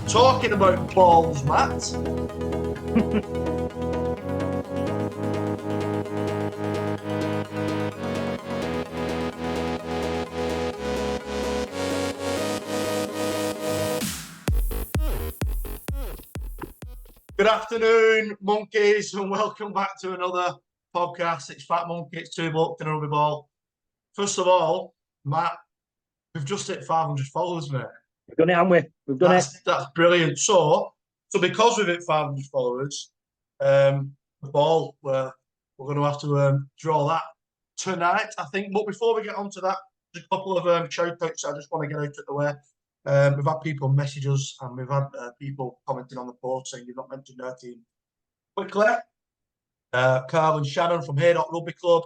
Talking about balls, Matt. Good afternoon, monkeys, and welcome back to another podcast. It's Fat Monkey, it's two blokes and a rugby ball. First of all, Matt, we've just hit 500 followers, mate. We've done it, haven't we? We've done it. That's brilliant. So because we've hit 500 followers, the ball, we're going to have to draw that tonight, I think. But before we get on to that, there's a couple of shout-outs I just want to get out of the way. We've had people message us and we've had people commenting on the post saying you've not mentioned their team. Quickly, Carl and Shannon from Haydock Rugby Club,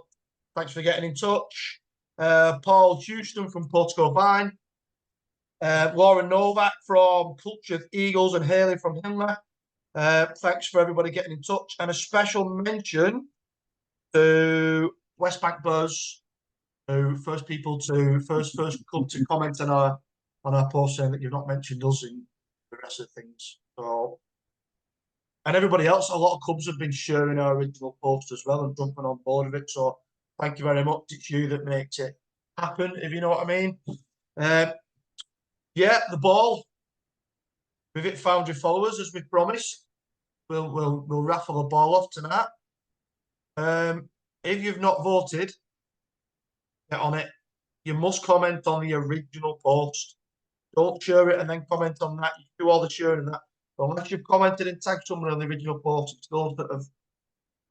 thanks for getting in touch. Paul Houston from Portico Vine. Lauren Novak from Cultured Eagles and Haley from Hinley. Thanks for everybody getting in touch. And a special mention to West Bank Buzz, who first club to comment on our post saying that you've not mentioned us in the rest of things. So, and everybody else, a lot of clubs have been sharing our original post as well and jumping on board with it. So thank you very much. It's you that makes it happen, if you know what I mean. Yeah, the ball. We've hit 500 followers as we promised. We'll raffle a ball off tonight. If you've not voted, get on it. You must comment on the original post. Don't share it and then comment on that. You do all the sharing and that. But unless you've commented and tagged someone on the original post, it's those that have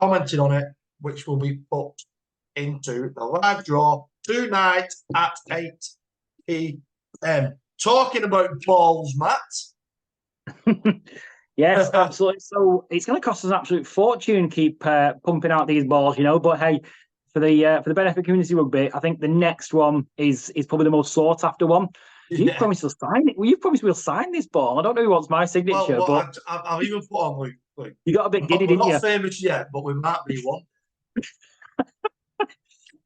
commented on it, which will be put into the live draw tonight at 8 p.m. Talking about balls, Matt. Yes, absolutely. So it's going to cost us an absolute fortune to keep pumping out these balls, you know. But hey, for the benefit of community rugby, I think the next one is probably the most sought after one. You promised we'll sign it. Well, you promised we'll sign this ball. I don't know who wants my signature, but I've even put on Luke. You got a bit giddy, didn't you? We're not famous yet, but we might be one.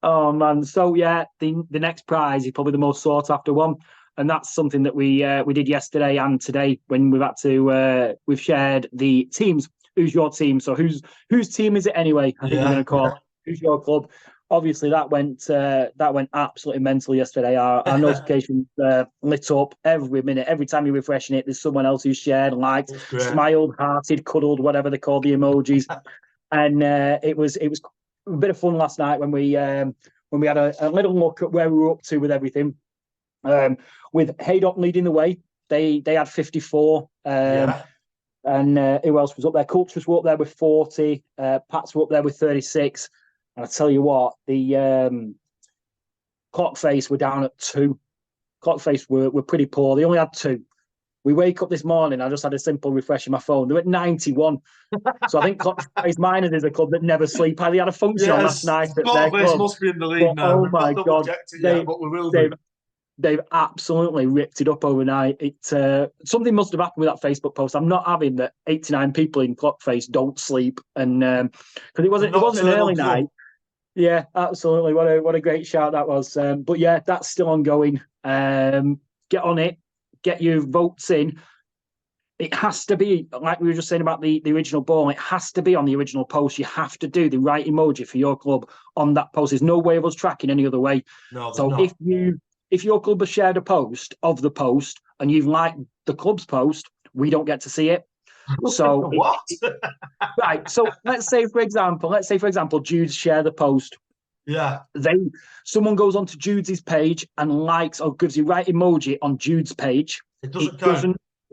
Oh man! So yeah, the next prize is probably the most sought after one, and that's something that we did yesterday and today when we've shared the teams. Who's your team? So whose team is it anyway? I think we're going to call it. Who's your club? Obviously, that went absolutely mental yesterday. Our notifications lit up every minute. Every time you're refreshing it, there's someone else who's shared, liked, smiled, hearted, cuddled, whatever they call the emojis. And it was a bit of fun last night when we had a little look at where we were up to with everything. With Haydock leading the way, they had 54. And who else was up there? Cultures were up there with 40. Pats were up there with 36. And I tell you what, the Clockface were down at 2. Clockface were pretty poor. They only had 2. We wake up this morning, I just had a simple refresh on my phone. They're at 91. So I think Clockface Miners is a club that never sleep. They had a function on last night at their club. Must be in the league now. Oh my God. They've absolutely ripped it up overnight. Something must have happened with that Facebook post. I'm not having that 89 people in Clockface don't sleep. And because it wasn't an early night. Yeah, absolutely. What a great shout that was. But yeah, that's still ongoing. Get on it. Get your votes in. It has to be, like we were just saying about the original ball, it has to be on the original post. You have to do the right emoji for your club on that post. There's no way of us tracking any other way. No, so not. If your club has shared a post of the post and you've liked the club's post, we don't get to see it. So what? Right. So let's say for example, Jude's share the post. Yeah. Someone goes onto Jude's page and likes or gives the right emoji on Jude's page. It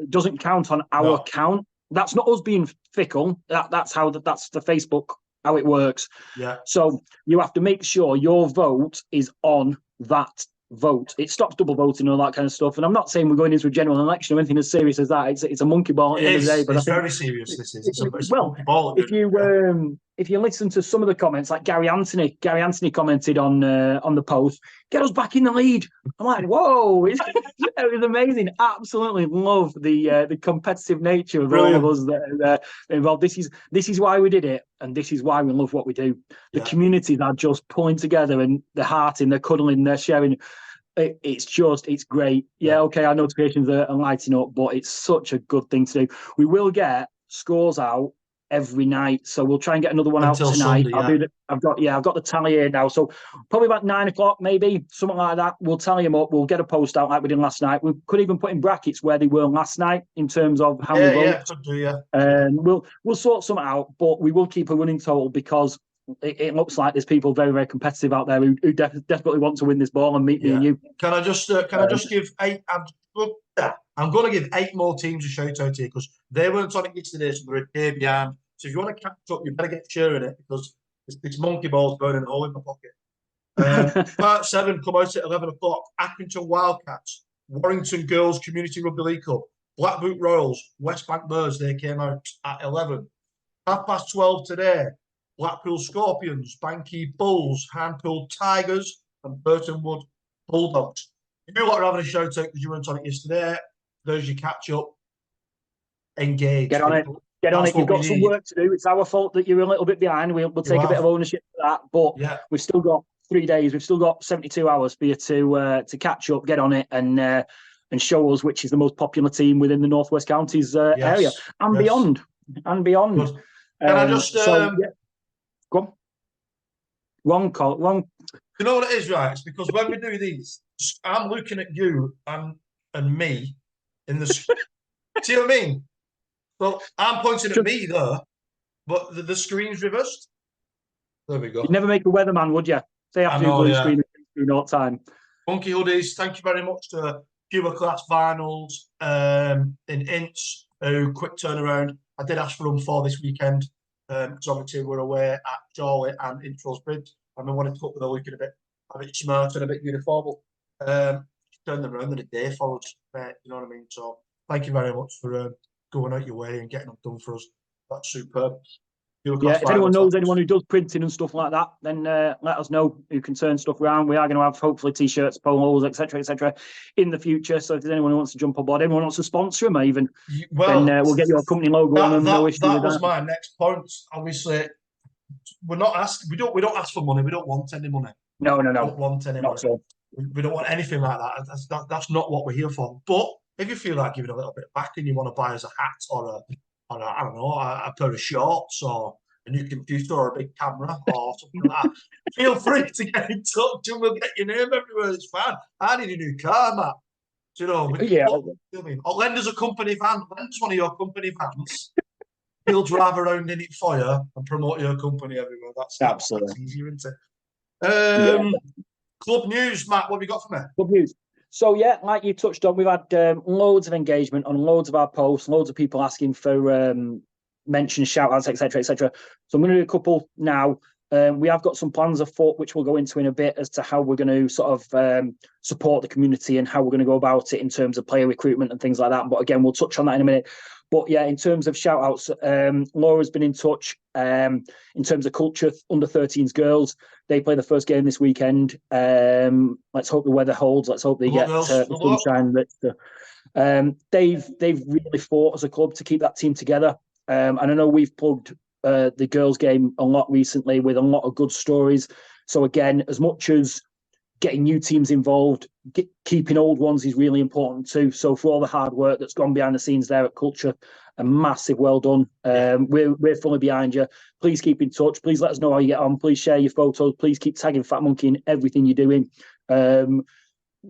doesn't count on our account. That's not us being fickle. That's the Facebook how it works. Yeah. So you have to make sure your vote is on that vote. It stops double voting and all that kind of stuff. And I'm not saying we're going into a general election or anything as serious as that. It's a monkey ball at the end of the day. But it's very serious. This is. It's a monkey ball. If you listen to some of the comments, like Gary Anthony commented on the post, get us back in the lead. I'm like, whoa! It was amazing. Absolutely love the competitive nature of all of us that are involved. This is why we did it, and this is why we love what we do. The communities are just pulling together, and they're hearting, they're cuddling, they're sharing. It's great. Yeah, okay, our notifications are lighting up, but it's such a good thing to do. We will get scores out every night, so we'll try and get another one Until out tonight. Sunday, I'll do that. I've got the tally here now, so probably about 9 o'clock, maybe something like that. We'll tally them up. We'll get a post out like we did last night. We could even put in brackets where they were last night in terms of how many votes. Could do, yeah. We'll sort some out, but we will keep a running total because it looks like there's people very, very competitive out there who desperately want to win this ball and meet me and you. Can I just give 8? I'm going to give 8 more teams a shout out here because they weren't on it yesterday, so they're a day behind. So if you want to catch up, you better get sharing it because it's monkey balls burning a hole in my pocket. Part 7 come out at 11 o'clock. Accrington Wildcats, Warrington Girls Community Rugby League Cup, Blackboot Royals, West Bank Birds. They came out at 11. 12:30 today. Blackpool Scorpions, Banky Bulls, Harnpool Tigers, and Burton Wood Bulldogs. You lot are having a shout out because you weren't on it yesterday. There's your catch up. Engage. Get on it. Get on it. You've got some work to do. It's our fault that you're a little bit behind. We'll take a bit of ownership for that. But we've still got 3 days. We've still got 72 hours for you to catch up, get on it, and show us which is the most popular team within the Northwest Counties area and beyond. And beyond. Good. Can I just go on. Wrong call. Wrong. You know what it is, right? It's because when we do these, I'm looking at you and me in the. See what I mean? Well, I'm pointing at me there, but the screen's reversed. There we go. You'd never make a weatherman, would you? They have to do blue screen all the time. Monkey hoodies. Thank you very much to Cuba Class Vinyls in Ince, quick turnaround. I did ask for them for this weekend. Because obviously we're away at Chorley and Intros Bridge, and we wanted to put with a looking a bit smart and a bit uniform. Turn them around in a day for us, you know what I mean? So thank you very much for going out your way and getting them done for us. That's superb. Yeah, if anyone knows anyone who does printing and stuff like that, then let us know who can turn stuff around. We are going to have hopefully t-shirts, polos, etc., in the future. So if there's anyone who wants to jump on board, anyone wants to sponsor them even, then we'll get your company logo on them. No issue with that. That was my next point. Obviously, we're not asked. We don't ask for money. We don't want any money. No. We don't want any money. So. We don't want anything like that. That's not what we're here for. But if you feel like giving a little bit back and you want to buy us a hat or I don't know, a pair of shorts or a new computer or a big camera or something like that, feel free to get in touch and we'll get your name everywhere. It's fine. I need a new car, Matt. Do you know? I mean, or lend us a company van. Lend us one of your company vans. He'll drive around in it for you and promote your company everywhere. That's absolutely that's easier, isn't it? Club news, Matt. What have you got for me? Club news. So yeah, like you touched on, we've had loads of engagement on loads of our posts, loads of people asking for mentions, shout-outs, etc. So I'm going to do a couple now. We have got some plans afoot, which we'll go into in a bit as to how we're going to sort of support the community and how we're going to go about it in terms of player recruitment and things like that. But again, we'll touch on that in a minute. But yeah, in terms of shout-outs, Laura's been in touch in terms of culture, under-13s girls. They play the first game this weekend. Let's hope the weather holds. Let's hope they get the sunshine. They've really fought as a club to keep that team together. And I know we've plugged the girls' game a lot recently with a lot of good stories. So again, as much as getting new teams involved, keeping old ones is really important too. So for all the hard work that's gone behind the scenes there at Culture, a massive well done. We're fully behind you. Please keep in touch. Please let us know how you get on. Please share your photos. Please keep tagging Fat Monkey in everything you're doing.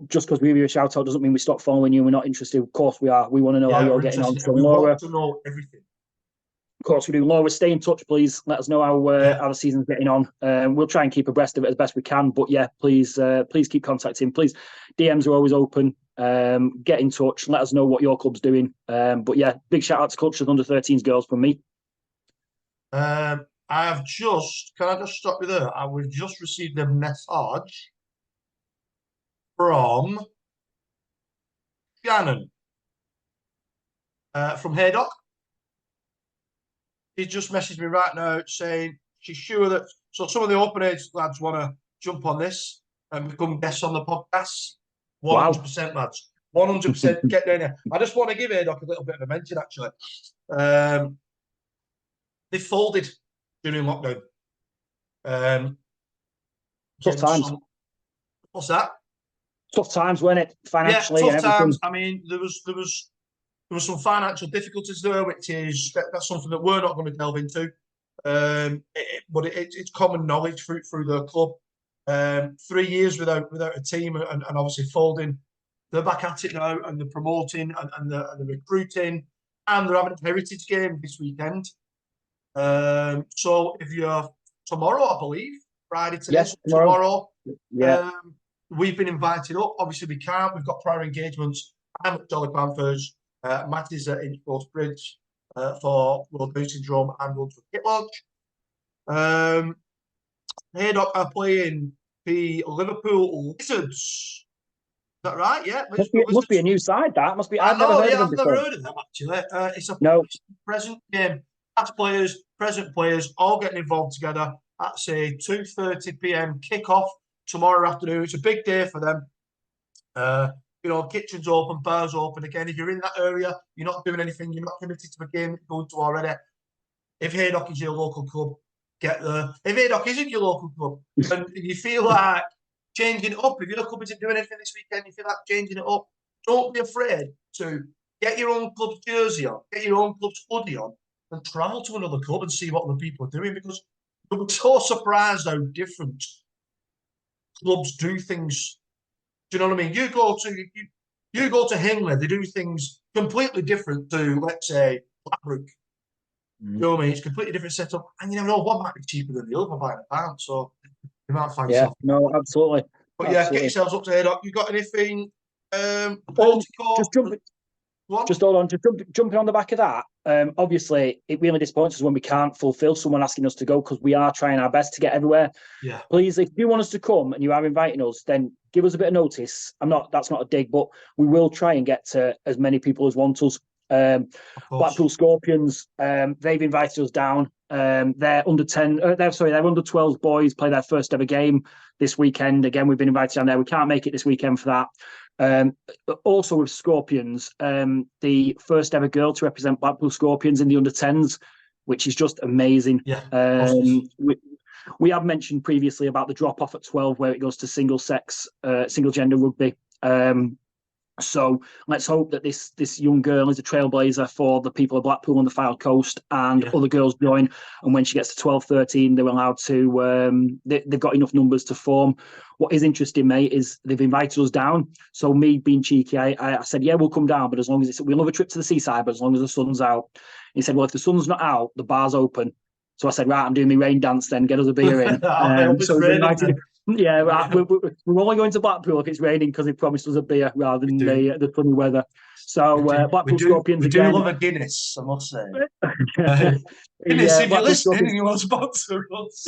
Just because we give you a shout out doesn't mean we stop following you. We're not interested. Of course we are. We want to know how you're getting on. So Laura, want to know everything. Of course we do. Laura, stay in touch, please. Let us know how the season's getting on. We'll try and keep abreast of it as best we can. But yeah, please keep contacting. Please, DMs are always open. Get in touch. Let us know what your club's doing. But yeah, big shout out to Culture under-13s girls from me. Can I just stop you there? We've just received a message from Shannon from Haydock. He just messaged me right now saying she's sure that some of the open age lads want to jump on this and become guests on the podcast. 100%, lads. 100% get down here. I just want to give Haydock a little bit of a mention, actually. They folded during lockdown. Tough times. What's that? Tough times, weren't it? Financially tough and everything. times. I mean, there was some financial difficulties there, which is that's something that we're not going to delve into. But it's common knowledge through the club. 3 years without a team, and obviously folding. They're back at it now, and they're promoting and the recruiting, and they're having a heritage game this weekend. So if you're tomorrow, I believe Friday today, Yes, tomorrow. Yeah. We've been invited up. Obviously, we can't. We've got prior engagements. I'm at Jolly Panthers. Matt is at Inchcourt Bridge for World Down Syndrome and World Kit Lodge. Haydock are playing the Liverpool Lizards. Is that right? Yeah. Must be a new side. That must be. I've never heard of them actually. It's a no present game. Past players, present players, all getting involved together. That's a 2:30 p.m. kickoff tomorrow afternoon. It's a big day for them. Kitchens open, bars open. Again, if you're in that area, you're not doing anything, you're not committed to a game you're going to already. If Haydock is your local club, get there. If Haydock isn't your local club, and you feel like changing it up, if your club isn't doing anything this weekend, you feel like changing it up, don't be afraid to get your own club's jersey on, get your own club's hoodie on, and travel to another club and see what other people are doing, because you'll be so surprised how different clubs do things. Do you know what I mean? You go to Hingley, they do things completely different to, let's say, Blackbrook. You know what I mean? It's a completely different setup, and you never know, one might be cheaper than the other by £1, so you might find yourself. No, absolutely. But yeah, get yourselves up to Haydock. You got anything? Just hold on, jumping on the back of that. Obviously, it really disappoints us when we can't fulfil someone asking us to go, because we are trying our best to get everywhere. Yeah. Please, if you want us to come and you are inviting us, then give us a bit of notice. That's not a dig, but we will try and get to as many people as want us. Blackpool Scorpions, they've invited us down. They're under 10. They're under 12 boys play their first ever game this weekend. Again, we've been invited down there. We can't make it this weekend for that. Also with Scorpions, the first ever girl to represent Blackpool Scorpions in the under 10s, which is just amazing. Yeah. We have mentioned previously about the drop off at 12, where it goes to single gender rugby. So let's hope that this young girl is a trailblazer for the people of Blackpool and the Fylde Coast, and other girls join. And when she gets to 12, 13, they're allowed to, they've got enough numbers to form. What is interesting, mate, is they've invited us down. So me being cheeky, I said, yeah, we'll come down, but as long as we'll have a trip to the seaside, but as long as the sun's out. He said, well, if the sun's not out, the bar's open. So I said, right, I'm doing my rain dance then, get us a beer in. So we've invited. Yeah, we're only going to Blackpool if it's raining, because they promised us a beer rather than the sunny weather. So Blackpool Scorpions we again. do love a Guinness, I must say. Guinness, if you're listening and you want to sponsor us.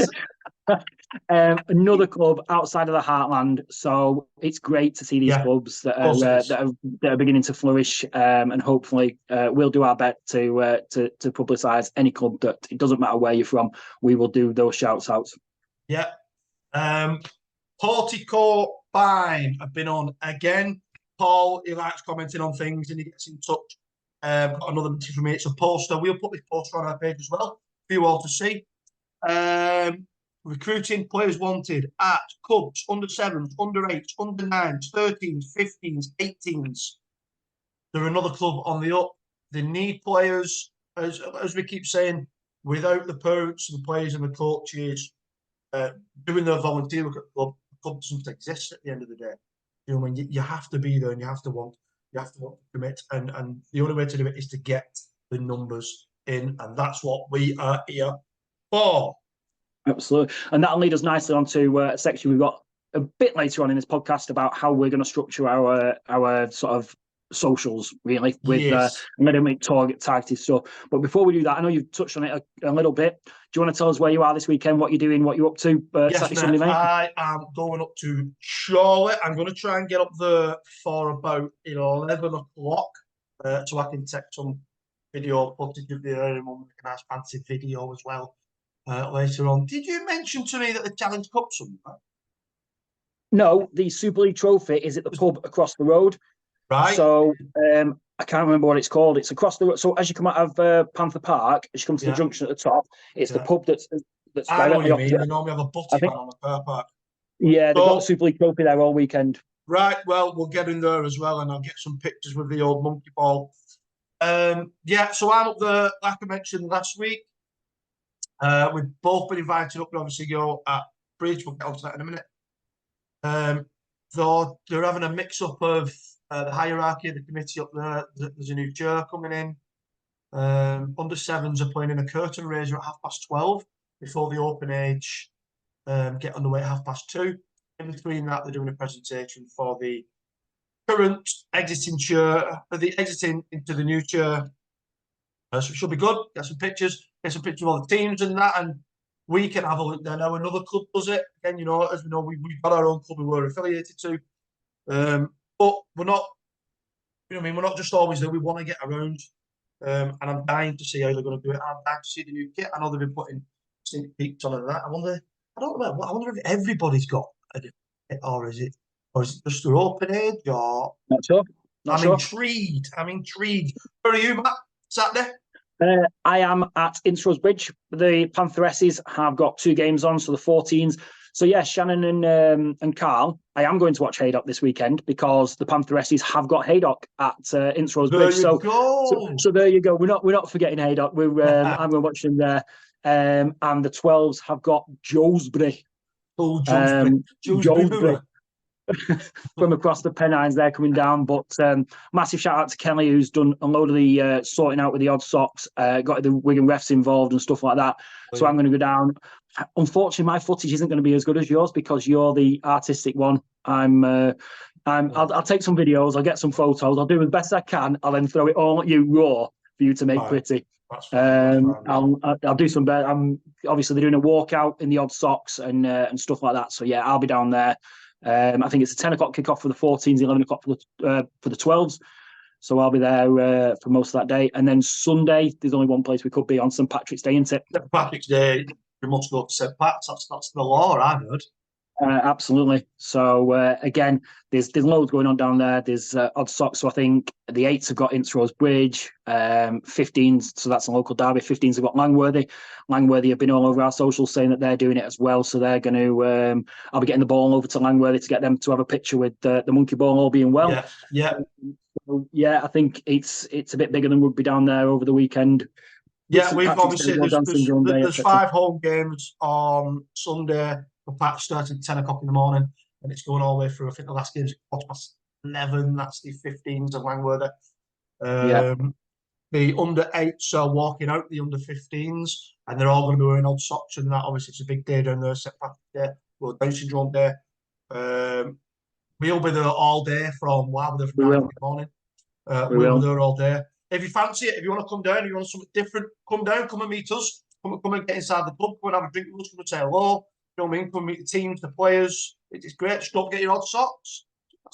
Another club outside of the heartland, so it's great to see these clubs that are beginning to flourish, and hopefully we'll do our best to publicise any club that, it doesn't matter where you're from, we will do those shouts outs. Yeah. Portico Fine have been on again. Paul, he likes commenting on things and he gets in touch. Got another message from me. It's a poster. We'll put this poster on our page as well for you all to see. Recruiting players wanted at Cubs, under 7s, under 8s, under 9s, 13s, 15s, 18s. They're another club on the up. They need players, as we keep saying, without the parents, the players and the coaches doing their volunteer work at the club doesn't exist at the end of the day. You know what I mean? You have to be there, and you have to want to commit, and the only way to do it is to get the numbers in, and that's what we are here for. Absolutely, and that'll lead us nicely onto a section we've got a bit later on in this podcast about how we're going to structure our sort of socials, really, with targeted stuff. But before we do that, I know you've touched on it a little bit. Do you want to tell us where you are this weekend, what you're doing, what you're up to? Yes, Sunday, mate. I am going up to Charlotte. I'm going to try and get up there for about 11 o'clock, so I can take some video footage of the area and make a nice fancy video as well later on. Did you mention to me that the Challenge Cup's somewhere? No, the Super League Trophy is at the pub across the road. Right. So I can't remember what it's called. It's across the road. So as you come out of Panther Park, as you come to the junction at the top, it's the pub that's I know what you mean. They normally have a butty man on the car park. Yeah, they've got the Super League Trophy there all weekend. Right, well, we'll get in there as well, and I'll get some pictures with the old monkey ball. Yeah, so I'm up there, like I mentioned last week. We've both been invited up, and obviously go at Bridge. We'll get onto that in a minute. Though they're having a mix-up of the hierarchy of the committee up there. There's a new chair coming in. Under sevens are playing in a curtain raiser at 12:30 before the open age get underway at 2:30. In between that, they're doing a presentation for the current exiting chair, the exiting into the new chair. So it should be good. Get some pictures of all the teams and that, and we can have a look there now. Another club does it. Again, as we know, we've got our own club we were affiliated to. But we're not, we're not just always there. We want to get around. And I'm dying to see how they're going to do it. I'm dying to see the new kit. I know they've been putting sneak peeks on and that. I wonder if everybody's got a different kit, or is it just their open age, or Not sure. Intrigued. I'm intrigued. Where are you, Matt? Saturday? I am at Innsrose Bridge. The Pantheresses have got 2 games on, so the 14s. So yeah, Shannon and Carl, I am going to watch Haydock this weekend because the Pantheresses have got Haydock at Innsrose Bridge. So there you go. We're not forgetting Haydock. I'm going to watch them there. And the 12s have got Josbury. Oh, Josbury. From across the Pennines, they're coming down. But massive shout out to Kelly, who's done a load of the sorting out with the odd socks, got the Wigan refs involved and stuff like that. So I'm going to go down. Unfortunately, my footage isn't going to be as good as yours because you're the artistic one. I'll take some videos, I'll get some photos, I'll do as best I can. I'll then throw it all at you raw for you to make pretty. That's fine. I'll do some better. Obviously they're doing a walkout in the odd socks and stuff like that. So yeah, I'll be down there. I think it's a 10 o'clock kickoff for the 14s, 11 o'clock for the 12s. So I'll be there for most of that day. And then Sunday, there's only one place we could be on St. Patrick's Day, isn't it? St. Patrick's Day, we must go to St. Pat's. That's the law, I've heard. Absolutely. So again, there's loads going on down there. There's odd socks. So I think the 8s have got Innsrose Bridge, 15s. So that's a local derby. 15s have got Langworthy. Langworthy have been all over our socials saying that they're doing it as well. So they're going to. I'll be getting the ball over to Langworthy to get them to have a picture with the monkey ball all being well. Yeah. So, yeah, I think it's a bit bigger than would be down there over the weekend. Yeah, we've obviously there's 5 home games on Sunday. The patch starting at 10 o'clock in the morning, and it's going all the way through. I think the last game's at 11. That's the 15s of Langworthy. The under 8s are walking out the under 15s, and they're all going to be wearing old socks and that. Obviously, it's a big day down there, St. Patrick's Day, World Down Syndrome Day. We'll be there all day from in the morning. We'll be there all day. If you fancy it, if you want to come down, if you want something different, come down, come and meet us. Come and get inside the pub, come and have a drink with us, come and say hello. You know what I mean? Come meet the teams, the players. It's great. Just don't get your odd socks.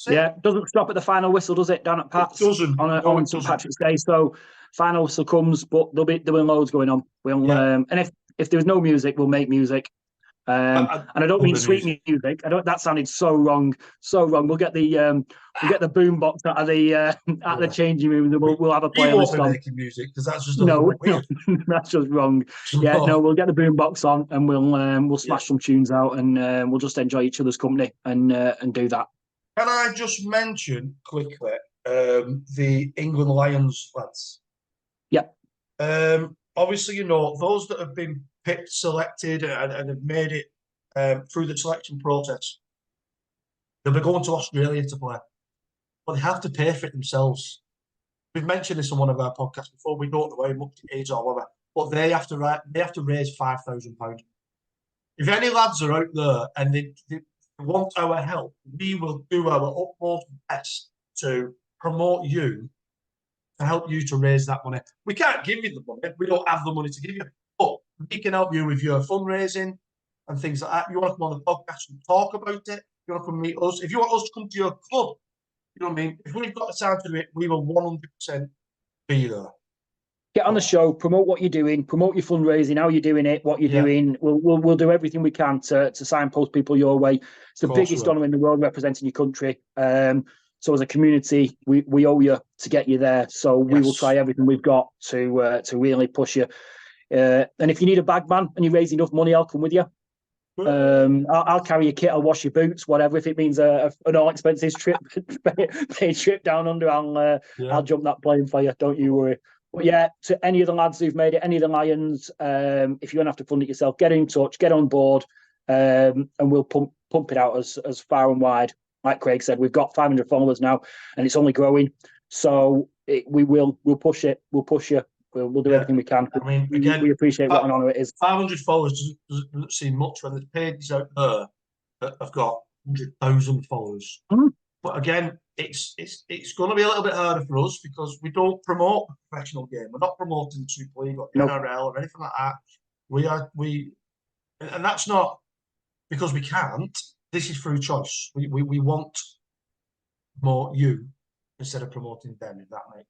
Yeah, doesn't stop at the final whistle, does it? Down at Pat's. It doesn't. On St. Patrick's Day. So final whistle comes, but there'll be loads going on. And if there's no music, we'll make music. And I don't mean sweet music. That sounded so wrong. We'll get the boom box out of the changing room. We'll have a playlist on. Making music because that's just that's just wrong. We'll get the boom box on and we'll smash some tunes out and we'll just enjoy each other's company and do that. Can I just mention quickly the England Lions lads? Yeah. Obviously, those that have been picked, selected, and have made it through the selection process, they'll be going to Australia to play, but they have to pay for it themselves. We've mentioned this on one of our podcasts before. We don't know how much it is or whatever, but they have to raise £5,000. If any lads are out there and they want our help, we will do our utmost best to promote you, to help you to raise that money. We can't give you the money. We don't have the money to give you. But we can help you with your fundraising and things like that. You want to come on the podcast and talk about it. You want to come meet us. If you want us to come to your club, you know what I mean? If we've got the time to do it, we will 100% be there. Get on the show, promote what you're doing, promote your fundraising, how you're doing it, what you're doing. We'll do everything we can to signpost people your way. It's the biggest honour in the world representing your country. So as a community, we owe you to get you there. So we will try everything we've got to really push you. And if you need a bag man and you raise enough money, I'll come with you. I'll carry your kit. I'll wash your boots, whatever. If it means an all expenses trip, paid trip down under, I'll jump that plane for you. Don't you worry. But yeah, to any of the lads who've made it, any of the Lions, if you're gonna have to fund it yourself, get in touch, get on board, and we'll pump it out as far and wide. Like Craig said, we've got 500 followers now, and it's only growing. So we'll push it. We'll push you. We'll do everything we can. I mean, again, we appreciate what an honour it is. 500 followers doesn't seem much when the pages out there that have got 100,000 followers. But again, it's going to be a little bit harder for us because we don't promote the professional game. We're not promoting the Super League or NRL or anything like that. And that's not because we can't. This is through choice. We want more you instead of promoting them. If that makes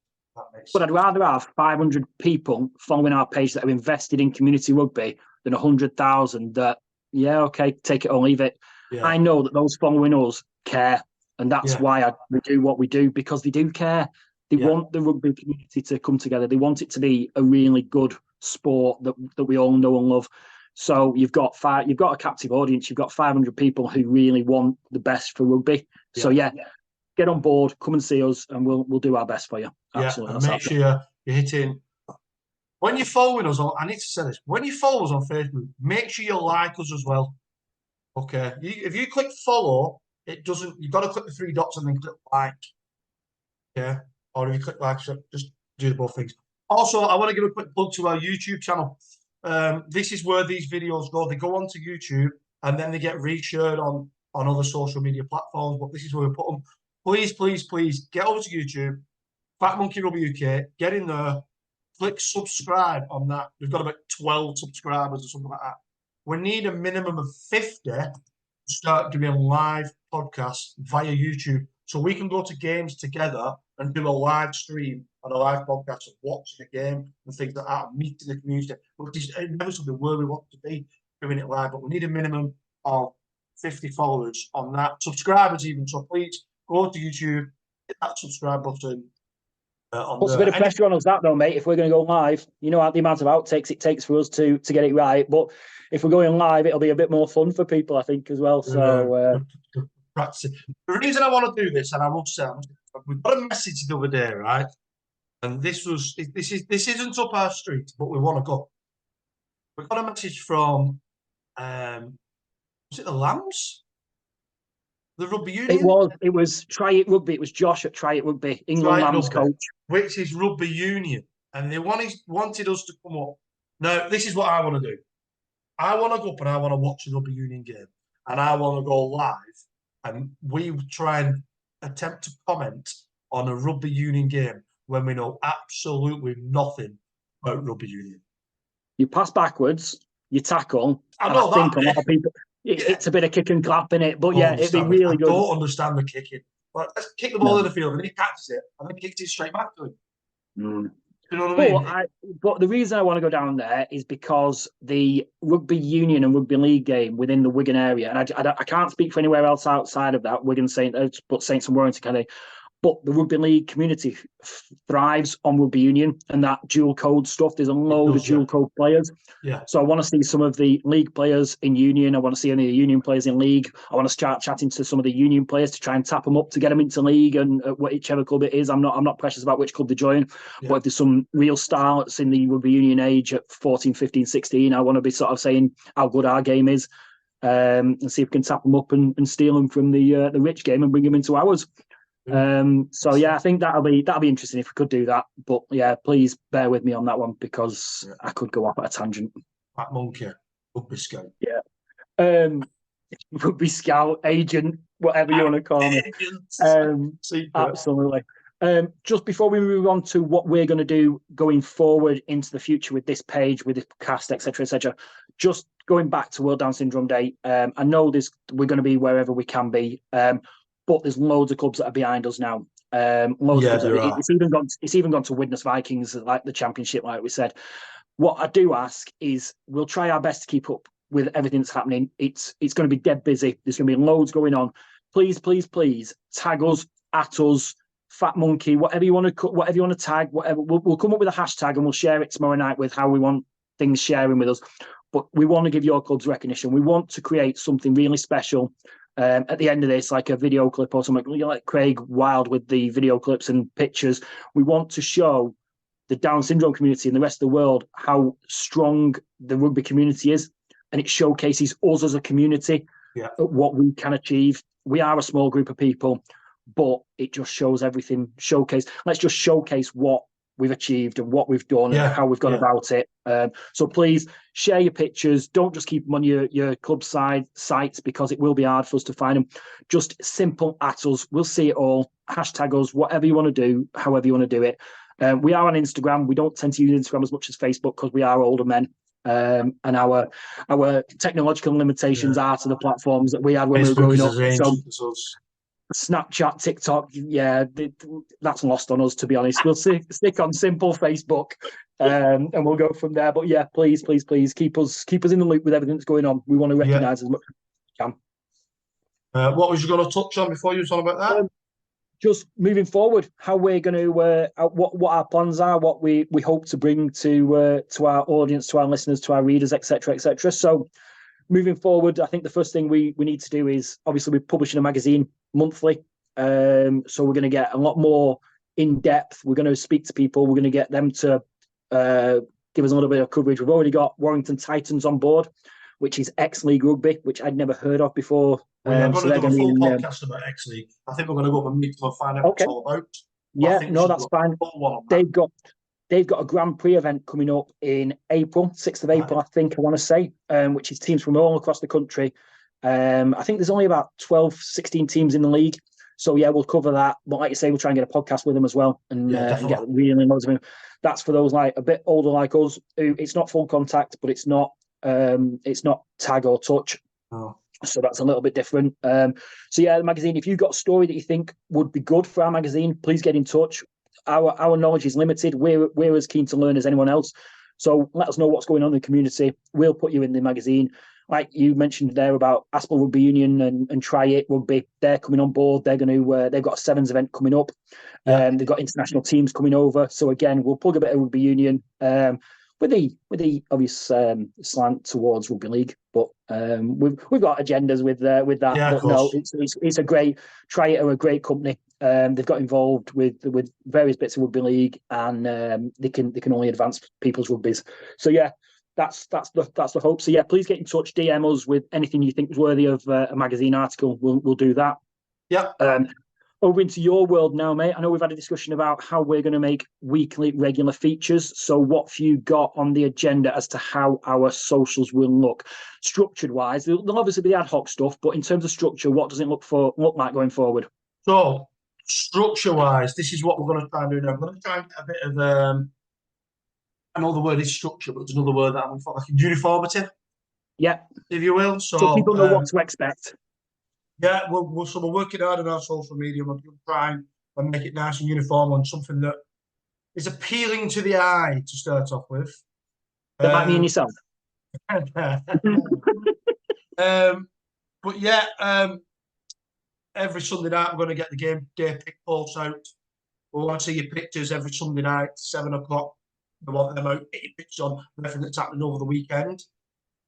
sense. But I'd rather have 500 people following our page that have invested in community rugby than 100,000 that, okay, take it or leave it. Yeah. I know that those following us care, and that's why we do what we do, because they do care. They want the rugby community to come together. They want it to be a really good sport that we all know and love. So you've got a captive audience. You've got 500 people who really want the best for rugby. So get on board, come and see us, and we'll do our best for you. Absolutely. And make sure you're hitting. When you're following us on, I need to say this. When you follow us on Facebook, make sure you like us as well. Okay. If you click follow, it doesn't. You've got to click the 3 dots and then click like. Yeah. Or if you click like, just do both things. Also, I want to give a quick plug to our YouTube channel. This is where these videos go. They go onto YouTube and then they get reshared on other social media platforms. But this is where we put them. Please, please, please get over to YouTube, Fat Monkey Rugby UK, get in there, click subscribe on that. We've got about 12 subscribers or something like that. We need a minimum of 50 to start doing live podcasts via YouTube so we can go to games together and do a live stream and a live podcast of watching a game and things like that, meeting the community, which is inevitably where we want to be doing it live. But we need a minimum of 50 followers on that, subscribers even. So please, go to YouTube, hit that subscribe button. Puts a bit of pressure on us, that though, mate. If we're going to go live, you know the amount of outtakes it takes for us to get it right. But if we're going live, it'll be a bit more fun for people, I think, as well. So practice. The reason I want to do this, and I will say, we've got a message the other day, right? And this isn't up our street, but we want to go. We got a message from, was it the Lambs? The rugby union? It was Try It Rugby. It was Josh at Try It Rugby, England Lambs coach. Which is rugby union. And they wanted us to come up. Now, this is what I want to do. I want to go up and I want to watch a rugby union game. And I want to go live. And we try and attempt to comment on a rugby union game when we know absolutely nothing about rugby union. You pass backwards, you tackle. I know that. A lot of people. It's a bit of kick and clap in it, but it'd be really good. I don't understand the kicking. But let's kick the ball in the field, and then he catches it, and then kicks it straight back to him. You know what I mean? But the reason I want to go down there is because the rugby union and rugby league game within the Wigan area, and I can't speak for anywhere else outside of that, Wigan, Saints and Warrington kind of. But the rugby league community thrives on rugby union and that dual code stuff. There's a load of dual code players. Yeah. So I want to see some of the league players in union. I want to see any of the union players in league. I want to start chatting to some of the union players to try and tap them up to get them into league and whichever club it is. I'm not precious about which club they join. Yeah. But if there's some real stars in the rugby union age at 14, 15, 16, I want to be sort of saying how good our game is and see if we can tap them up and steal them from the rich game and bring them into ours. So yeah, I think that'll be interesting if we could do that. But yeah, please bear with me on that one because I could go off at a tangent. Fat Monkey, rugby scout. Yeah. Rugby scout, agent, whatever you want to call me. Absolutely. Just before we move on to what we're going to do going forward into the future with this page, with this cast, etc., just going back to World Down Syndrome Day, I know we're going to be wherever we can be. But there's loads of clubs that are behind us now. It's even gone to Widnes Vikings, like the championship, like we said. What I do ask is we'll try our best to keep up with everything that's happening. It's going to be dead busy. There's going to be loads going on. Please, please, please tag us, at us, Fat Monkey, whatever you want to tag, whatever. We'll come up with a hashtag and we'll share it tomorrow night with how we want things sharing with us. but we want to give your clubs recognition. We want to create something really special. At the end of this, like a video clip or something, like Craig Wild with the video clips and pictures. We want to show the Down syndrome community and the rest of the world how strong the rugby community is, and it showcases us as a community, what we can achieve. We are a small group of people, but it just shows everything. Let's just showcase what we've achieved and what we've done and how we've gone about it. So please share your pictures. Don't just keep them on your club sites, because it will be hard for us to find them. Just simple at us. We'll see it all. Hashtag us, whatever you want to do, however you want to do it. We are on Instagram. We don't tend to use Instagram as much as Facebook because we are older men. And our technological limitations are to the platforms that we had when we were growing up. So Snapchat, TikTok, that's lost on us, to be honest. We'll stick on simple Facebook, and we'll go from there. But yeah, please keep us in the loop with everything that's going on. We want to recognise as much as we can. What was you going to touch on before you were talking about that? Just moving forward, how we're going to what our plans are, what we hope to bring to our audience, to our listeners, to our readers, etc. So moving forward, I think the first thing we need to do is, obviously, we're publishing a magazine monthly, so we're going to get a lot more in depth. We're going to speak to people. We're going to get them to give us a little bit of coverage. We've already got Warrington Titans on board, which is X-League Rugby, which I'd never heard of before. We're going to do a full podcast about X-League. I think we're going to go up and meet them and find out what it's all about. Yeah, no, that's fine. They've got a Grand Prix event coming up in April, 6th of April, I think I want to say, which is teams from all across the country. I think there's only about 12, 16 teams in the league. So, yeah, we'll cover that. But like you say, we'll try and get a podcast with them as well and get really loads of them. That's for those like a bit older like us, who it's not full contact, but it's not tag or touch. Oh. So that's a little bit different. So yeah, the magazine, if you've got a story that you think would be good for our magazine, please get in touch. Our knowledge is limited. We're as keen to learn as anyone else. So let us know what's going on in the community. We'll put you in the magazine. Like you mentioned there about Aspel Rugby Union and Try It Rugby, they're coming on board. They're going to they've got a sevens event coming up. They've got international teams coming over. So again, we'll plug a bit of Rugby Union. With the obvious slant towards rugby league, but we've got agendas with that. But no, it's a great. Try It are a great company. They've got involved with various bits of rugby league, and they can only advance people's rugbies. So yeah, that's the hope. So yeah, please get in touch, DM us with anything you think is worthy of a magazine article. We'll do that. Yeah. Over into your world now, mate. I know we've had a discussion about how we're going to make weekly regular features. So what have you got on the agenda as to how our socials will look? Structured-wise, there'll obviously be ad hoc stuff, but in terms of structure, what does it look like going forward? So, structure-wise, this is what we're going to try and do now. I'm going to try and get a bit of, I know the word is structure, but there's another word that I'm for, like uniformity. Yeah. If you will. So people know what to expect. Yeah, we're working hard on our social media. We're trying and make it nice and uniform on something that is appealing to the eye to start off with. That might mean yourself. But yeah, every Sunday night we're going to get the game day pick posts out. We want to see your pictures every Sunday night, 7 o'clock. We want them out, get your pictures on everything that's happening over the weekend.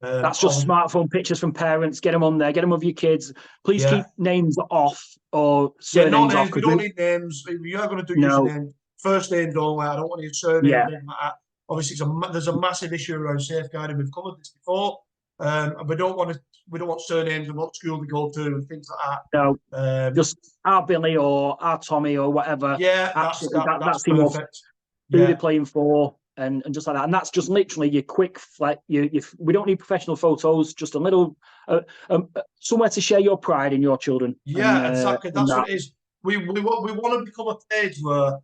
That's just smartphone pictures from parents. Get them on there. Get them of your kids. Please keep names off or surnames off. We don't need names. If you are going to do username, first names only. I don't want your surname or anything like that. Obviously, there's a massive issue around safeguarding. We've covered this before, and we don't want surnames and what school they go to and things like that. No, just our Billy or our Tommy or whatever. Yeah, that's perfect. Who they're playing for. And just like that, and that's just literally your quick flex. We don't need professional photos, just a little somewhere to share your pride in your children. Yeah, exactly. That's what it is. We want to become a page where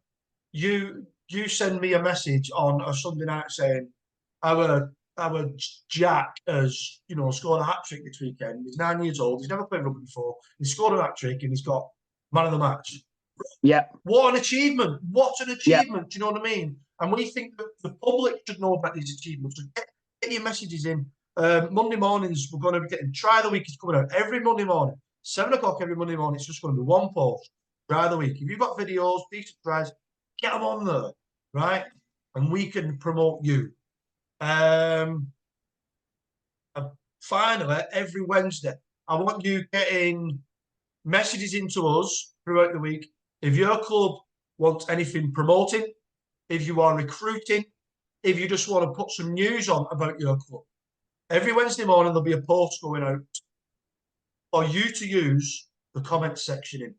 you send me a message on a Sunday night saying our Jack has scored a hat trick this weekend. He's 9 years old. He's never played rugby before. He's scored a hat trick and he's got man of the match. Yeah. What an achievement! What an achievement! Do you know what I mean? And we think that the public should know about these achievements. So get your messages in. Monday mornings, we're going to be getting Try of the Week is coming out every Monday morning, 7 o'clock every Monday morning. It's just going to be one post. Try of the Week. If you've got videos, decent tries, get them on there, right? And we can promote you. And finally, every Wednesday, I want you getting messages into us throughout the week. If your club wants anything promoting, if you are recruiting, if you just want to put some news on about your club, every Wednesday morning there'll be a post going out for you to use the comment section in.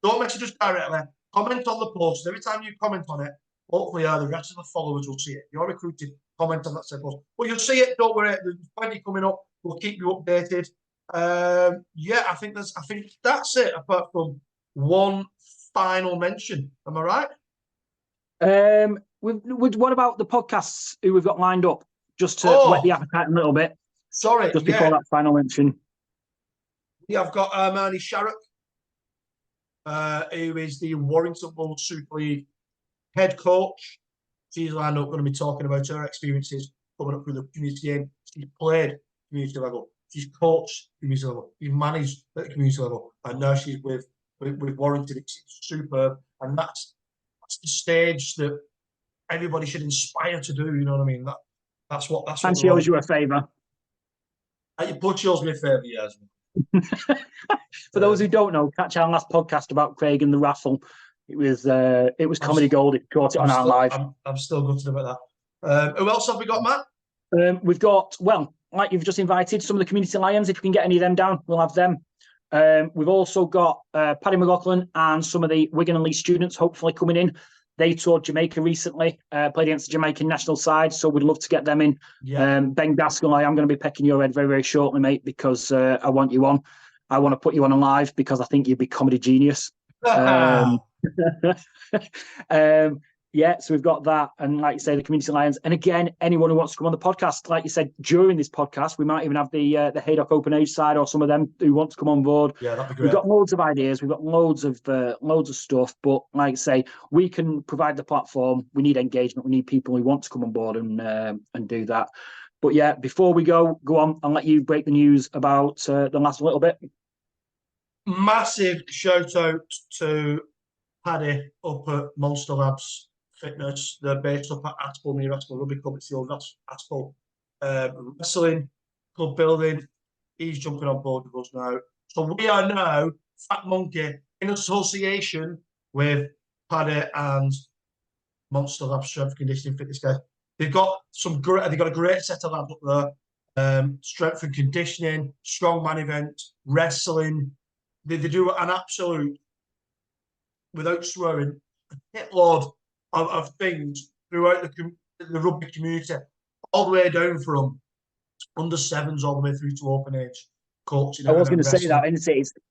Don't message us directly. Comment on the post. Every time you comment on it, hopefully the rest of the followers will see it. If you're recruited, comment on that said post. Well, you'll see it. Don't worry. There's plenty coming up. We'll keep you updated. I think that's it. Apart from one final mention. Am I right? What about the podcasts who we've got lined up? Just to whet the appetite a little bit. Sorry. Just before that final mention. Yeah, I've got Armani Sharrock, who is the Warrington Wolves Super League head coach. She's lined up, going to be talking about her experiences coming up through the community game. She's played community level. She's coached community level. She's managed at the community level. And now she's with Warrington. It's superb. And that's the stage that everybody should inspire to do. You know what I mean? That's what. And she owes you a favour. You put she owes me a favour, yes. For those who don't know, catch our last podcast about Craig and the raffle. It was comedy gold. It caught it on our live. I'm still gutted about that. Who else have we got, Matt? We've got, well, like you've just invited, some of the community lions. If you can get any of them down, we'll have them. We've also got Paddy McLaughlin and some of the Wigan and Leeds students hopefully coming in. They toured Jamaica recently, played against the Jamaican national side, so we'd love to get them in. Yeah. Ben Gaskell, I am going to be pecking your head very, very shortly, mate, because I want you on. I want to put you on live because I think you'd be comedy genius. Yeah, so we've got that, and like you say, the community lions. And again, anyone who wants to come on the podcast, like you said, during this podcast, we might even have the Haydock Open Age side or some of them who want to come on board. Yeah, that'd be great. We've got loads of ideas, we've got loads of stuff, but like I say, we can provide the platform. We need engagement. We need people who want to come on board and do that. But yeah, before we go on, I'll let you break the news about the last little bit. Massive shout out to Paddy up at Monster Labs Fitness. They're based up at Aspel, near Aspel Rugby Club. It's the old Aspel Wrestling Club building. He's jumping on board with us now. So we are now Fat Monkey in association with Paddy and Monster Labs Strength Conditioning Fitness guys. They've got a great set of labs up there. Strength and conditioning, strongman event, wrestling. They do an absolute, without swearing, a hitload of things throughout the rugby community, all the way down from under sevens all the way through to open age coaching. I was going to say that, and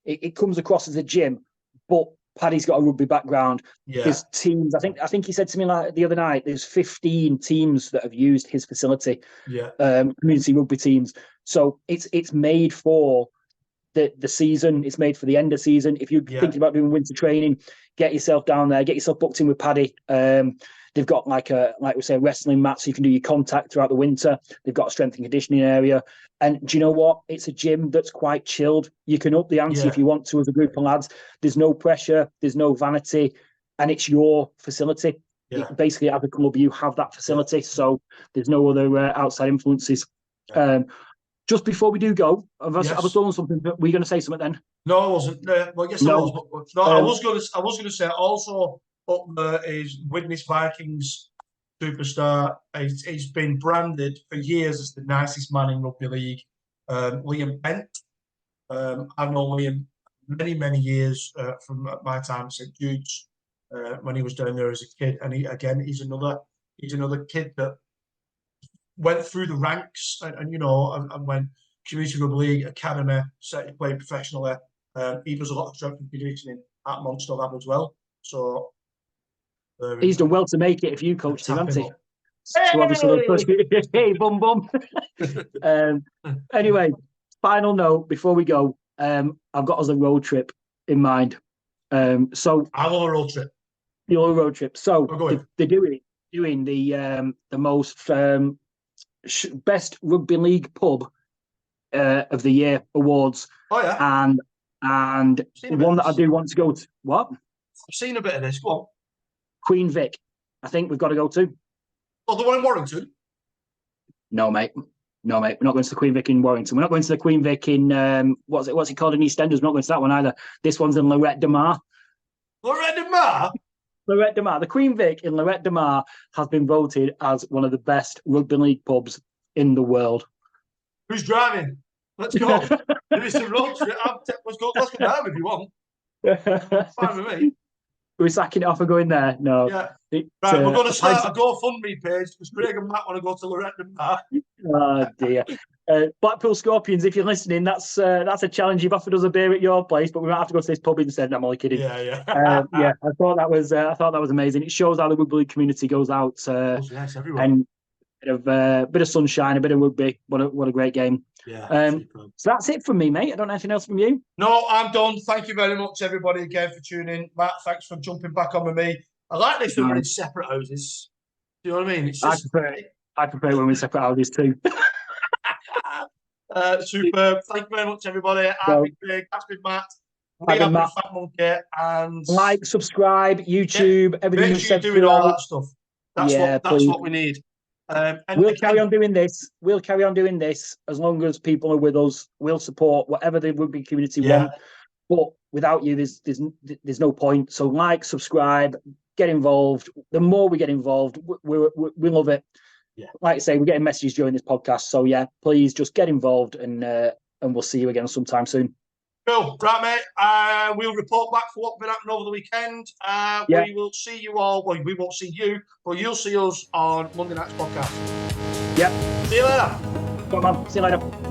it comes across as a gym, but Paddy's got a rugby background. Yeah. His teams, I think he said to me like the other night, there's 15 teams that have used his facility. Yeah. Community rugby teams. So it's made for the season. It's made for the end of season. If you're thinking about doing winter training, get yourself down there, get yourself booked in with Paddy. They've got like we say, wrestling mat, so you can do your contact throughout the winter. They've got a strength and conditioning area. And do you know what? It's a gym that's quite chilled. You can up the ante if you want to as a group of lads. There's no pressure. There's no vanity. And it's your facility. Yeah. Basically, as a club, you have that facility. Yeah. So there's no other outside influences. Yeah. Just before we do go, I was doing something. But were you going to say something then? No, I wasn't. Well, yes, I was. But no, I was going to say also up there is Widnes Vikings superstar. He's been branded for years as the nicest man in rugby league. Liam Bent. I've known Liam many years from my time at St Jude's when he was down there as a kid, and he's another kid that went through the ranks and went community rugby league academy, started playing professionally. He does a lot of strength and conditioning at Monster Lab as well. So he's done well to make it if you coached him, hasn't he? So obviously, hey, bum. Anyway, final note before we go. I've got us a road trip in mind. So I love a road trip. Your road trip. So they're doing the most best rugby league pub of the year awards. Oh yeah. And one that I do want to go to. What? I've seen a bit of this. Go on. Queen Vic. I think we've got to go to. Oh, the one in Warrington? No, mate. No, mate, we're not going to the Queen Vic in Warrington. We're not going to the Queen Vic in what's it called in EastEnders. We're not going to that one either. This one's in Lorette de Mar. Lorette de Mar? Lorette de Mar. The Queen Vic in Lorette de Mar has been voted as one of the best rugby league pubs in the world. Who's driving? Let's go. Give me some road trip. Let's go down if you want. Fine with me. We're sacking it off and going there. No. Yeah. Right, we're going to start a GoFundMe page because Craig and Matt want to go to Lorette de Mar. Oh dear. Blackpool Scorpions, if you're listening, that's a challenge. You've offered us a beer at your place, but we might have to go to this pub instead. I'm only kidding. Yeah. Yeah. I thought that was amazing. It shows how the rugby league community goes out. Yes, everyone. And bit of sunshine, a bit of rugby. What a great game. Yeah. So that's it from me, mate. I don't know anything else from you. No, I'm done. Thank you very much, everybody, again for tuning in. Matt, thanks for jumping back on with me. I like this when we're in separate houses. Do you know what I mean? It's just... I prefer when we're in separate houses too. Superb. Thank you very much, everybody. I've been Craig. That's been Matt. We have been Fat Monkey. And like, subscribe, YouTube, everything. Make sure you're doing all that stuff. That's what we need. And we'll carry on doing this. We'll carry on doing this as long as people are with us. We'll support whatever the rugby community want. But without you, there's no point. So like, subscribe, get involved. The more we get involved, we love it. Yeah. Like I say, we're getting messages during this podcast. So yeah, please just get involved, and we'll see you again sometime soon. Cool. Right, mate. We'll report back for what's been happening over the weekend. We will see you all. Well, we won't see you, but you'll see us on Monday night's podcast. Yep. See you later. Come on. See you later.